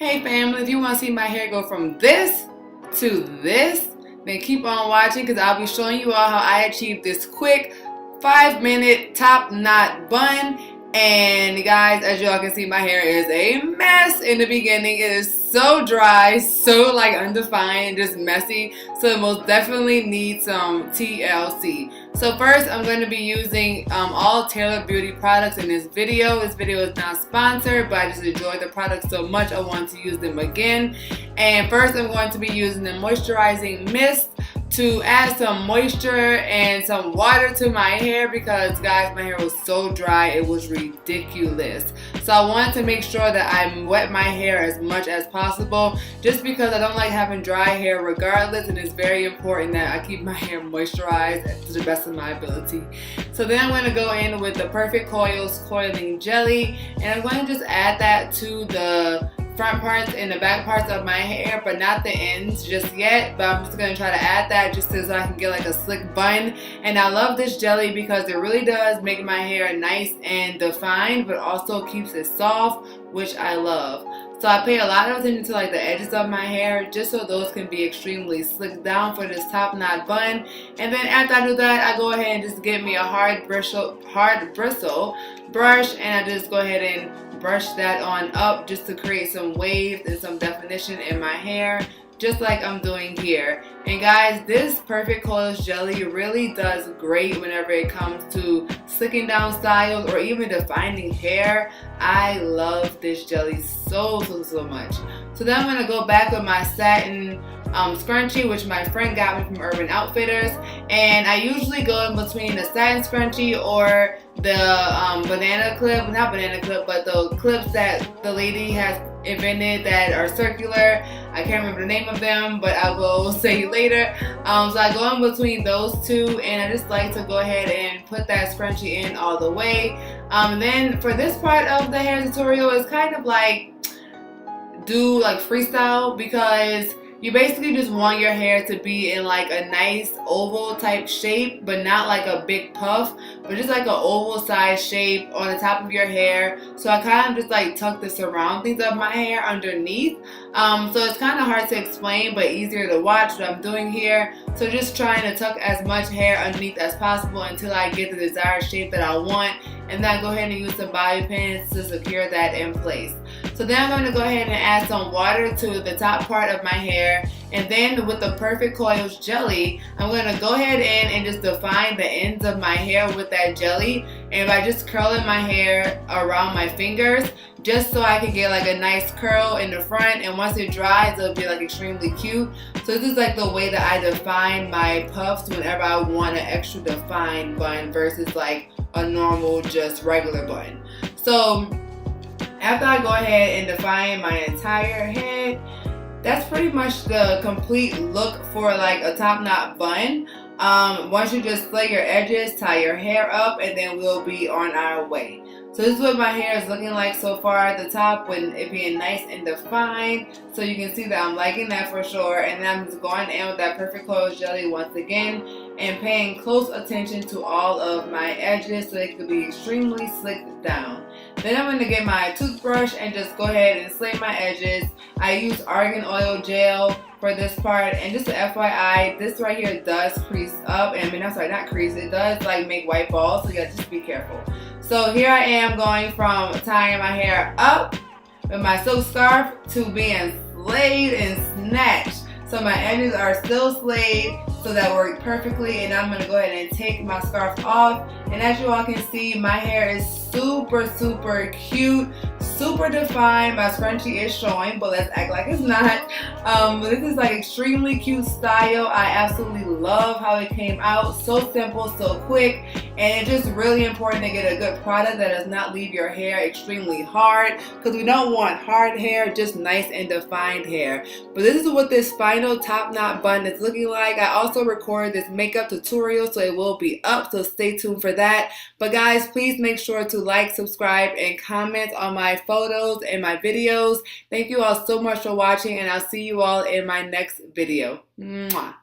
Hey family, if you want to see my hair go from this to this, then keep on watching because I'll be showing you all how I achieved this quick 5-minute top knot bun. And guys, as you all can see, my hair is a mess in the beginning. It is so dry, so like undefined, just messy. So it most definitely needs some TLC. So first, I'm going to be using all Taylor Beauty products in this video. This video is not sponsored, but I just enjoy the products so much I want to use them again. And first, I'm going to be using the moisturizing mist to add some moisture and some water to my hair because guys, my hair was so dry, it was ridiculous. So I wanted to make sure that I wet my hair as much as possible just because I don't like having dry hair regardless, and it's very important that I keep my hair moisturized to the best of my ability. So then I'm going to go in with the Perfect Coils Coiling Jelly, and I'm going to just add that to the front parts and the back parts of my hair, but not the ends just yet. But I'm just going to try to add that just so I can get like a slick bun. And I love this jelly because it really does make my hair nice and defined, but also keeps it soft, which I love. So I pay a lot of attention to like the edges of my hair just so those can be extremely slicked down for this top knot bun. And then after I do that, I go ahead and just get me a hard bristle brush, and I just go ahead and brush that on up just to create some waves and some definition in my hair, just like I'm doing here. And guys, this Perfect Coils Jelly really does great whenever it comes to slicking down styles or even defining hair. I love this jelly so much. So then I'm going to go back with my satin scrunchie, which my friend got me from Urban Outfitters, and I usually go in between the satin scrunchie or the banana clip, not banana clip, but the clips that the lady has invented that are circular. I can't remember the name of them, but I will say you later. So I go in between those two, and I just like to go ahead and put that scrunchie in all the way. Then for this part of the hair tutorial, it's kind of like do like freestyle because you basically just want your hair to be in like a nice oval type shape, but not like a big puff, but just like an oval size shape on the top of your hair. So I kind of just like tuck the surroundings of my hair underneath. So it's kind of hard to explain, but easier to watch what I'm doing here. So just trying to tuck as much hair underneath as possible until I get the desired shape that I want, and then I go ahead and use some bobby pins to secure that in place. So then I'm going to go ahead and add some water to the top part of my hair, and then with the Perfect Coils Jelly, I'm going to go ahead in and just define the ends of my hair with that jelly, and by just curling my hair around my fingers just so I can get like a nice curl in the front, and once it dries it'll be like extremely cute. So this is like the way that I define my puffs whenever I want an extra defined bun versus like a normal just regular bun. So after I go ahead and define my entire head, that's pretty much the complete look for like a top knot bun. Once you just slay your edges, tie your hair up, and then we'll be on our way. So this is what my hair is looking like so far at the top, with it being nice and defined. So you can see that I'm liking that for sure. And then I'm just going in with that Perfect Coils Jelly once again and paying close attention to all of my edges so they can be extremely slicked down. Then I'm going to get my toothbrush and just go ahead and slay my edges. I use argan oil gel for this part, and just a FYI, this right here does crease up, and I mean, I'm sorry, not crease, it does like make white balls, so you gotta just be careful. So here I am going from tying my hair up with my silk scarf to being slayed and snatched. So my edges are still slayed, so that worked perfectly, and I'm gonna go ahead and take my scarf off. And as you all can see, my hair is super cute, super defined. My scrunchie is showing, but let's act like it's not. This is like extremely cute style. I absolutely love how it came out. So simple, so quick, and it's just really important to get a good product that does not leave your hair extremely hard, because we don't want hard hair, just nice and defined hair. But this is what this final top knot bun is looking like. I also recorded this makeup tutorial, so it will be up, so stay tuned for that. But guys, please make sure to like, subscribe, and comment on my photos and my videos. Thank you all so much for watching, and I'll see you all in my next video. Mwah.